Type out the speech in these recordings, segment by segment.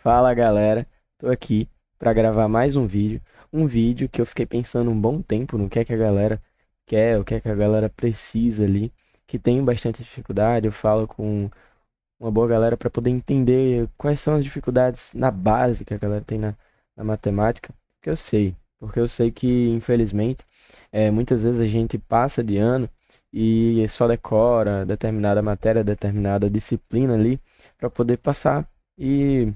Fala galera, tô aqui para gravar mais um vídeo que eu fiquei pensando um bom tempo no que é que a galera quer, o que é que a galera precisa ali, que tem bastante dificuldade. Eu falo com uma boa galera para poder entender quais são as dificuldades na base que a galera tem na matemática, porque eu sei que infelizmente muitas vezes a gente passa de ano e só decora determinada matéria, determinada disciplina ali para poder passar. E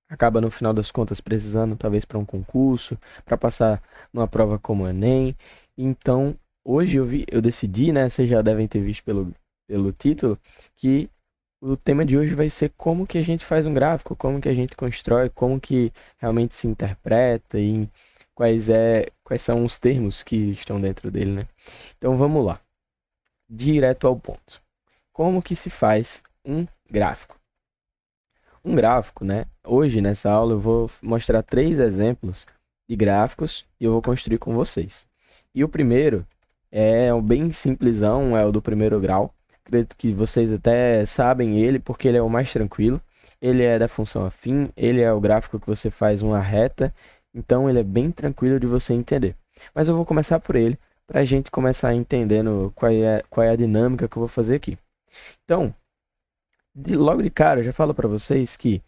acaba no final das contas precisando talvez para um concurso, para passar numa prova como o Enem. Então, hoje eu decidi, né, vocês já devem ter visto pelo título, que o tema de hoje vai ser como que a gente faz um gráfico, como que a gente constrói, como que realmente se interpreta e quais são os termos que estão dentro dele, né? Então, vamos lá, direto ao ponto. Como que se faz um gráfico? Um gráfico, né? Hoje, nessa aula, eu vou mostrar três exemplos de gráficos e eu vou construir com vocês. E o primeiro é o bem simplesão, é o do primeiro grau. Acredito que vocês até sabem ele, porque ele é o mais tranquilo. Ele é da função afim, ele é o gráfico que você faz uma reta, então ele é bem tranquilo de você entender. Mas eu vou começar por ele, para a gente começar entendendo qual é a dinâmica que eu vou fazer aqui. Então, logo de cara, eu já falo para vocês que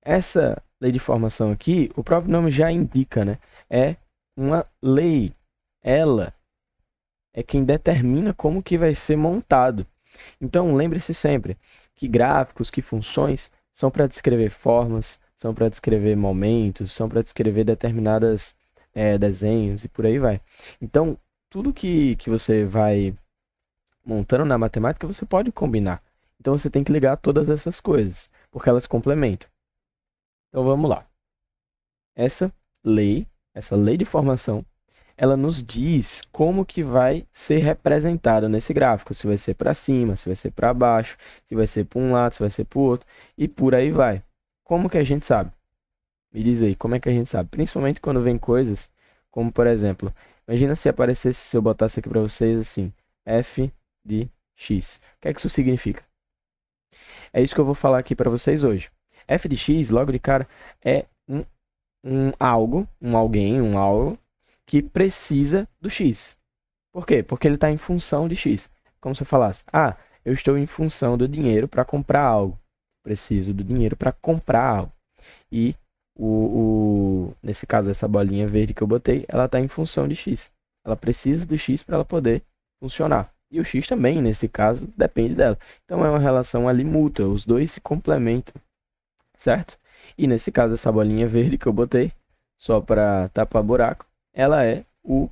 essa lei de formação aqui, o próprio nome já indica, né? É uma lei. Ela é quem determina como que vai ser montado. Então, lembre-se sempre que gráficos, que funções são para descrever formas, são para descrever momentos, são para descrever determinadas desenhos e por aí vai. Então, tudo que você vai montando na matemática, você pode combinar. Então, você tem que ligar todas essas coisas, porque elas complementam. Então vamos lá. Essa lei, essa lei de formação, ela nos diz como que vai ser representado nesse gráfico, se vai ser para cima, se vai ser para baixo, se vai ser para um lado, se vai ser para o outro e por aí vai. Como que a gente sabe? Me diz aí, como é que a gente sabe? Principalmente quando vem coisas como, por exemplo, imagina se aparecesse, se eu botasse aqui para vocês assim, f de x. O que é que isso significa? É isso que eu vou falar aqui para vocês hoje. F de x, logo de cara, é um algo, um alguém, um algo que precisa do x. Por quê? Porque ele está em função de x. Como se eu falasse, eu estou em função do dinheiro para comprar algo. Preciso do dinheiro para comprar algo. E nesse caso, essa bolinha verde que eu botei, ela está em função de x. Ela precisa do x para ela poder funcionar. E o x também, nesse caso, depende dela. Então é uma relação ali mútua, os dois se complementam, certo? E nesse caso, essa bolinha verde que eu botei, só para tapar buraco, ela é o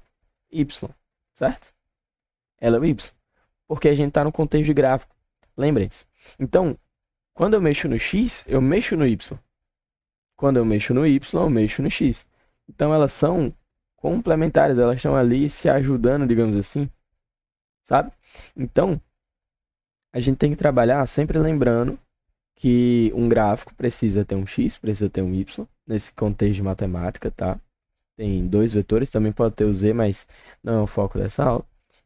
y, certo? Ela é o y, porque a gente está no contexto de gráfico, lembrem-se. Então, quando eu mexo no x, eu mexo no y. Quando eu mexo no y, eu mexo no x. Então, elas são complementares, elas estão ali se ajudando, digamos assim, sabe? Então, a gente tem que trabalhar sempre lembrando que um gráfico precisa ter um x, precisa ter um y, nesse contexto de matemática, tá? Tem dois vetores, também pode ter o z, mas não é o foco dessa aula.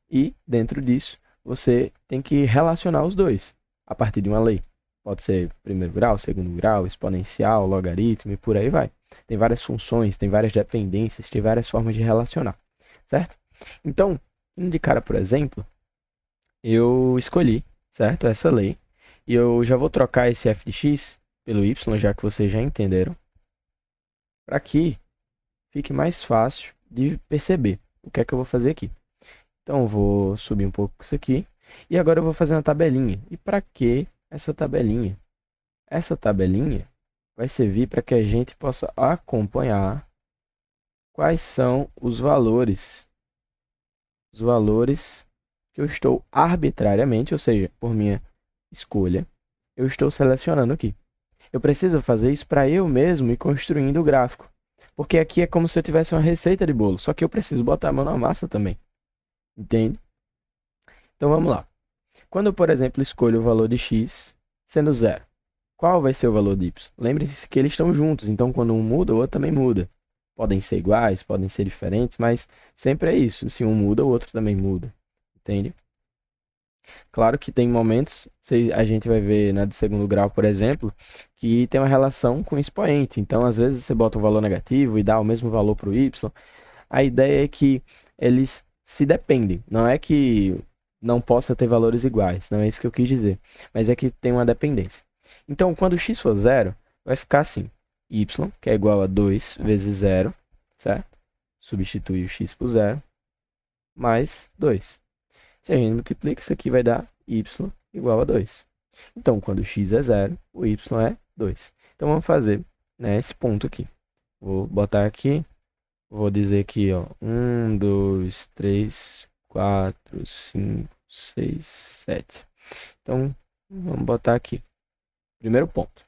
E dentro disso, você tem que relacionar os dois a partir de uma lei. Pode ser primeiro grau, segundo grau, exponencial, logaritmo e por aí vai. Tem várias funções, tem várias dependências, tem várias formas de relacionar, certo? Então, indo de cara, por exemplo, eu escolhi, certo, essa lei. E eu já vou trocar esse f de x pelo y, já que vocês já entenderam, para que fique mais fácil de perceber o que é que eu vou fazer aqui. Então, eu vou subir um pouco isso aqui. E agora eu vou fazer uma tabelinha. E para que essa tabelinha? Essa tabelinha vai servir para que a gente possa acompanhar quais são os valores. Os valores que eu estou arbitrariamente, ou seja, por minha escolha, eu estou selecionando aqui. Eu preciso fazer isso para eu mesmo ir construindo o gráfico. Porque aqui é como se eu tivesse uma receita de bolo, só que eu preciso botar a mão na massa também. Entende? Então vamos lá. Quando eu, por exemplo, escolho o valor de x sendo zero, qual vai ser o valor de y? Lembre-se que eles estão juntos, então quando um muda, o outro também muda. Podem ser iguais, podem ser diferentes, mas sempre é isso. Se um muda, o outro também muda. Entende? Claro que tem momentos, a gente vai ver na de segundo grau, por exemplo, que tem uma relação com expoente. Então, às vezes, você bota um valor negativo e dá o mesmo valor para o y. A ideia é que eles se dependem. Não é que não possa ter valores iguais, não é isso que eu quis dizer. Mas é que tem uma dependência. Então, quando x for zero, vai ficar assim. Y, que é igual a 2 vezes zero, certo? Substitui o x por zero, mais 2. Se a gente multiplica, isso aqui vai dar y igual a 2. Então, quando x é zero, o y é 2. Então, vamos fazer, né, esse ponto aqui. Vou botar aqui, vou dizer aqui, ó, 1, 2, 3, 4, 5, 6, 7. Então, vamos botar aqui. Primeiro ponto.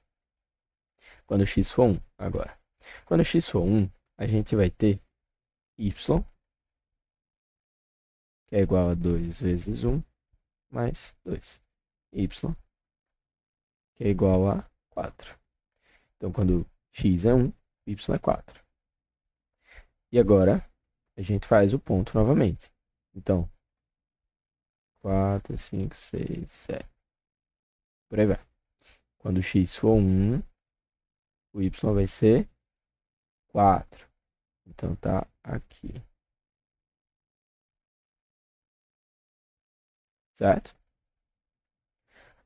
Quando x for 1, agora. Quando x for 1, a gente vai ter y, que é igual a 2 vezes 1, mais 2. Y, que é igual a 4. Então, quando x é 1, y é 4. E agora, a gente faz o ponto novamente. Então, 4, 5, 6, 7. Por aí vai. Quando x for 1, o y vai ser 4. Então, tá aqui. Certo?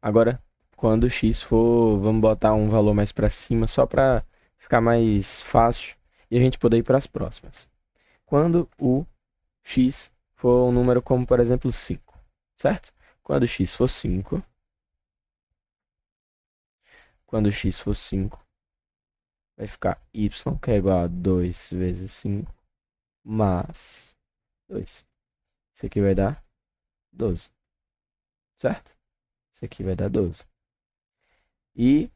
Agora, quando x for, vamos botar um valor mais para cima, só para ficar mais fácil e a gente poder ir para as próximas. Quando o x for um número como, por exemplo, 5, certo? Quando x for 5, vai ficar y, que é igual a 2 vezes 5, mais 2. Isso aqui vai dar 12, certo? Isso aqui vai dar 12. E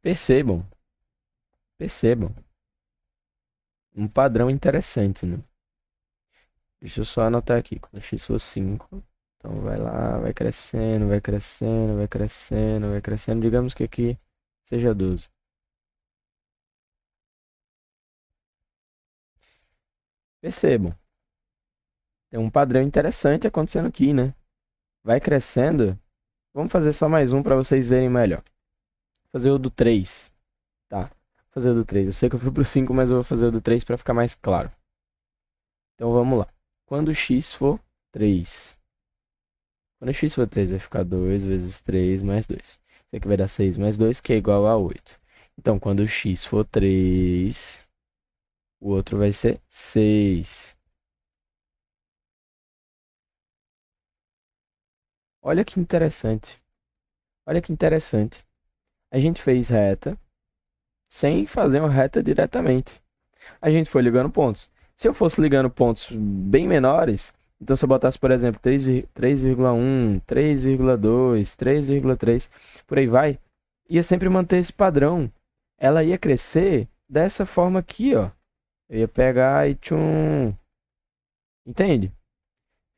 percebam, percebam, um padrão interessante, né? Deixa eu só anotar aqui, quando x for 5, então vai lá, vai crescendo, vai crescendo, vai crescendo, vai crescendo. Digamos que aqui seja 12. Percebam, tem um padrão interessante acontecendo aqui, né? Vai crescendo. Vamos fazer só mais um para vocês verem melhor. Vou fazer o do 3, tá? Vou fazer o do 3. Eu sei que eu fui pro 5, mas eu vou fazer o do 3 para ficar mais claro. Então vamos lá. Quando x for 3. Quando x for 3, vai ficar 2 vezes 3 mais 2. Isso aqui vai dar 6 mais 2, que é igual a 8. Então, quando x for 3, o outro vai ser 6. Olha que interessante. Olha que interessante. A gente fez reta sem fazer uma reta diretamente. A gente foi ligando pontos. Se eu fosse ligando pontos bem menores, então se eu botasse, por exemplo, 3,1, 3,2, 3,3, por aí vai, ia sempre manter esse padrão. Ela ia crescer dessa forma aqui, ó. Eu ia pegar e tchum. Entende?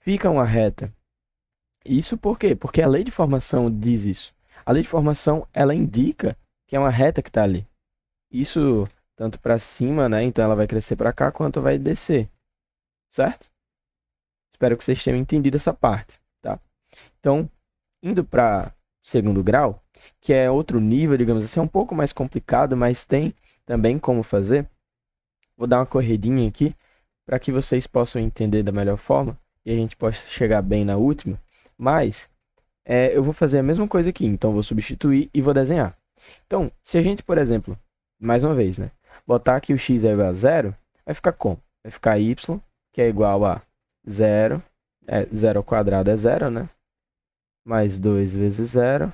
Fica uma reta. Isso por quê? Porque a lei de formação diz isso. A lei de formação, ela indica que é uma reta que está ali. Isso tanto para cima, né? Então ela vai crescer para cá, quanto vai descer. Certo? Espero que vocês tenham entendido essa parte, tá? Então, indo para segundo grau, que é outro nível, digamos assim, é um pouco mais complicado, mas tem também como fazer. Vou dar uma corridinha aqui para que vocês possam entender da melhor forma e a gente possa chegar bem na última. Mas eu vou fazer a mesma coisa aqui, então vou substituir e vou desenhar. Então, se a gente, por exemplo, mais uma vez, né, botar aqui o x é igual a zero, vai ficar como? Vai ficar y, que é igual a zero, 0 ao quadrado é zero, né? Mais 2 vezes zero,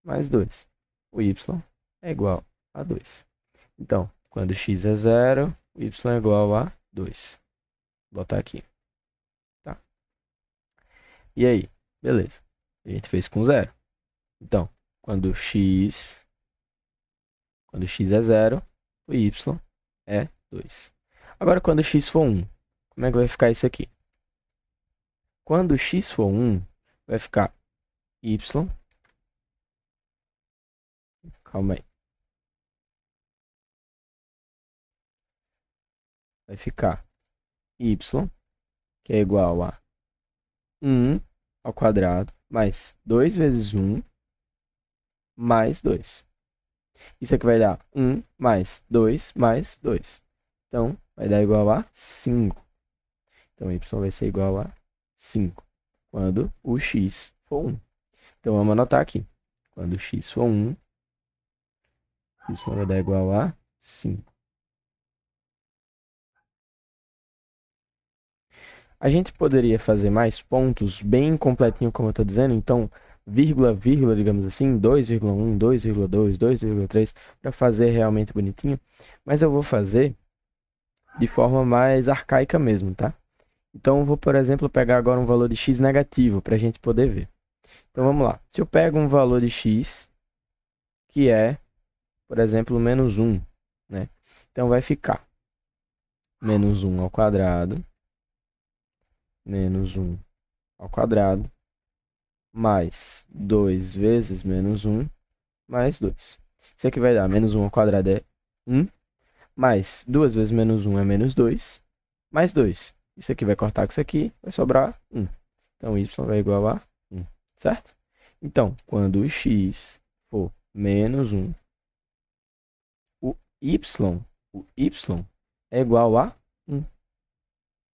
mais 2. O y é igual a 2. Então, quando x é zero, o y é igual a 2. Vou botar aqui, tá? E aí? Beleza. A gente fez com zero. Então, quando x é zero, o y é 2. Agora, quando x for 1, como é que vai ficar isso aqui? Quando x for 1, vai ficar y. Calma aí. Vai ficar y, que é igual a 1 ao quadrado mais 2 vezes 1 mais 2. Isso aqui vai dar 1 mais 2 mais 2. Então, vai dar igual a 5. Então, y vai ser igual a 5 quando o x for 1. Então, vamos anotar aqui. Quando o x for 1, y vai dar igual a 5. A gente poderia fazer mais pontos bem completinho, como eu estou dizendo. Então, vírgula, vírgula, digamos assim, 2,1, 2,2, 2,3, para fazer realmente bonitinho. Mas eu vou fazer de forma mais arcaica mesmo, tá? Então, eu vou, por exemplo, pegar agora um valor de x negativo, para a gente poder ver. Então, vamos lá. Se eu pego um valor de x, que é, por exemplo, menos 1, né? Então, vai ficar menos 1 ao quadrado, menos 1 ao quadrado, mais 2 vezes menos 1, mais 2. Isso aqui vai dar menos 1 ao quadrado é 1, mais 2 vezes menos 1 é menos 2, mais 2. Isso aqui vai cortar com isso aqui, vai sobrar 1. Então, y vai igual a 1, certo? Então, quando o x for menos 1, o y é igual a 1. Vou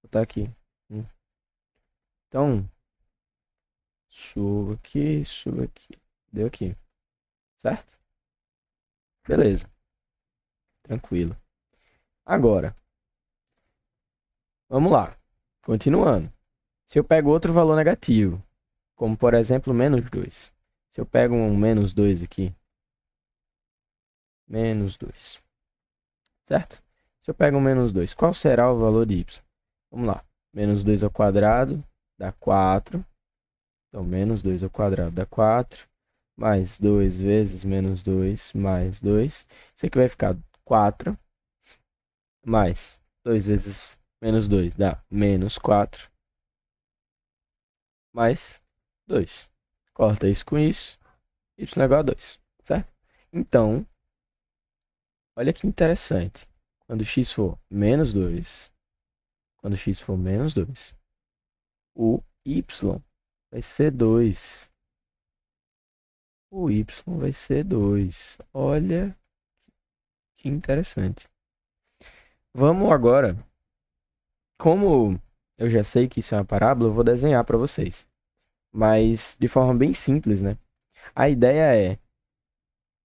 botar aqui. 1. Então, subo aqui. Deu aqui. Certo? Beleza. Tranquilo. Agora, vamos lá. Continuando. Se eu pego outro valor negativo, como por exemplo, menos 2. Se eu pego um menos 2 aqui, menos 2. Certo? Se eu pego um menos 2, qual será o valor de y? Vamos lá. Menos 2 ao quadrado dá 4. Então, menos 2 ao quadrado dá 4. Mais 2 vezes menos 2 mais 2. Isso aqui vai ficar 4. Mais 2 vezes menos 2 dá menos 4. Mais 2. Corta isso com isso. Y é igual a 2. Certo? Então, olha que interessante. Quando x for menos 2, quando x for menos 2, o y vai ser 2. O y vai ser 2. Olha que interessante. Vamos agora. Como eu já sei que isso é uma parábola, eu vou desenhar para vocês. Mas de forma bem simples, né? A ideia é,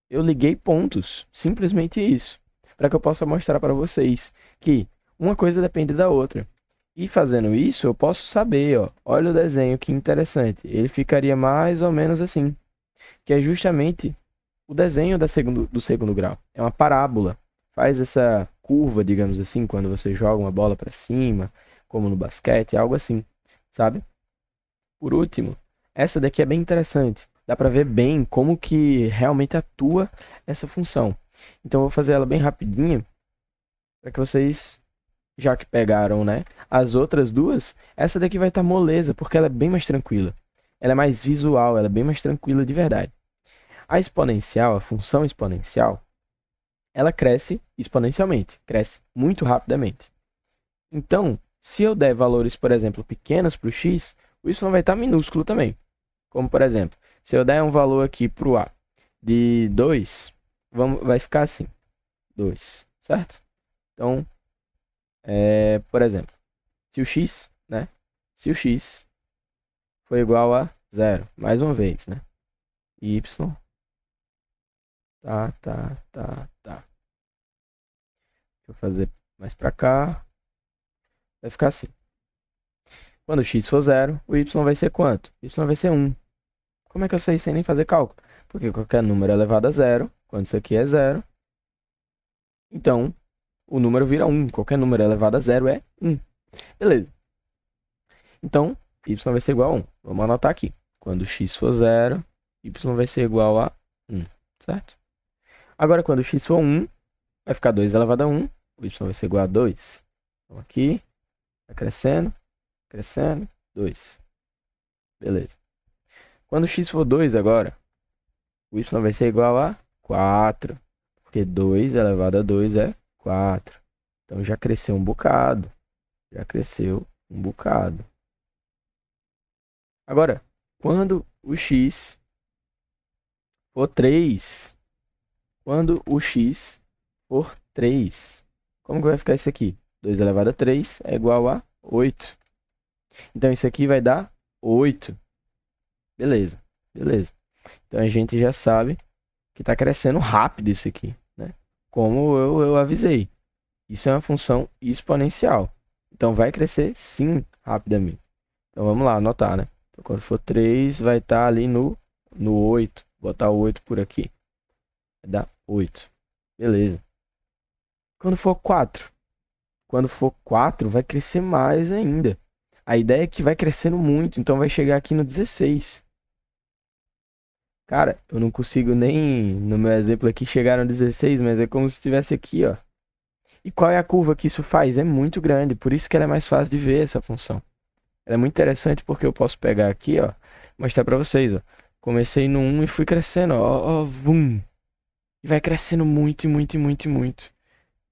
eu liguei pontos, simplesmente isso, para que eu possa mostrar para vocês que uma coisa depende da outra. E fazendo isso, eu posso saber, ó, olha o desenho, que interessante. Ele ficaria mais ou menos assim, que é justamente o desenho do segundo grau. É uma parábola. Faz essa curva, digamos assim, quando você joga uma bola para cima, como no basquete, algo assim, sabe? Por último, essa daqui é bem interessante. Dá para ver bem como que realmente atua essa função. Então, eu vou fazer ela bem rapidinha, para que vocês, já que pegaram, né, as outras duas, essa daqui vai estar moleza, porque ela é bem mais tranquila. Ela é mais visual, ela é bem mais tranquila de verdade. A exponencial, a função exponencial, ela cresce exponencialmente, cresce muito rapidamente. Então, se eu der valores, por exemplo, pequenos para o x, o y vai estar minúsculo também. Como, por exemplo, se eu der um valor aqui para o a de 2, vai ficar assim, 2, certo? Então, por exemplo, se o x, né? Se o x for igual a 0, mais uma vez, né? Y, tá. Deixa eu fazer mais para cá. Vai ficar assim. Quando x for 0, o y vai ser quanto? O y vai ser 1. Como é que eu sei sem nem fazer cálculo? Porque qualquer número é elevado a 0. Quando isso aqui é 0, então o número vira 1. Qualquer número elevado a 0 é 1. Beleza. Então, y vai ser igual a 1. Vamos anotar aqui. Quando x for 0, y vai ser igual a 1. Certo? Agora, quando x for 1, vai ficar 2 elevado a 1. O y vai ser igual a 2. Então, aqui, vai crescendo, 2. Beleza. Quando x for 2 agora, o y vai ser igual a 4. Porque 2 elevado a 2 é 4. Então, já cresceu um bocado. Agora, quando o x for 3. Quando o x for 3. Como que vai ficar isso aqui? 2 elevado a 3 é igual a 8. Então, isso aqui vai dar 8. Beleza, beleza. Então, a gente já sabe que está crescendo rápido isso aqui, né? Como eu avisei. Isso é uma função exponencial. Então, vai crescer sim rapidamente. Então, vamos lá, anotar, né? Então, quando for 3, vai estar ali no 8. Vou botar o 8 por aqui. Vai dar 8. Beleza. Quando for 4. Quando for 4, vai crescer mais ainda. A ideia é que vai crescendo muito, então vai chegar aqui no 16. Cara, eu não consigo nem, no meu exemplo aqui, chegar no 16, mas é como se estivesse aqui, ó. E qual é a curva que isso faz? É muito grande, por isso que ela é mais fácil de ver essa função. Ela é muito interessante porque eu posso pegar aqui, ó, mostrar pra vocês, ó. Comecei no 1 e fui crescendo, ó, ó, vum. E vai crescendo muito, muito, muito, muito.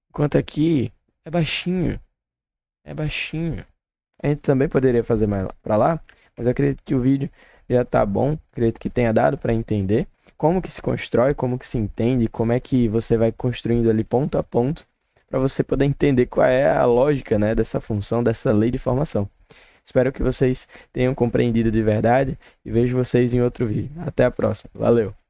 Enquanto aqui é baixinho, é baixinho. A gente também poderia fazer mais pra lá, mas eu acredito que o vídeo já tá bom. Acredito que tenha dado para entender como que se constrói, como que se entende, como é que você vai construindo ali ponto a ponto para você poder entender qual é a lógica, né, dessa função, dessa lei de formação. Espero que vocês tenham compreendido de verdade e vejo vocês em outro vídeo. Até a próxima. Valeu!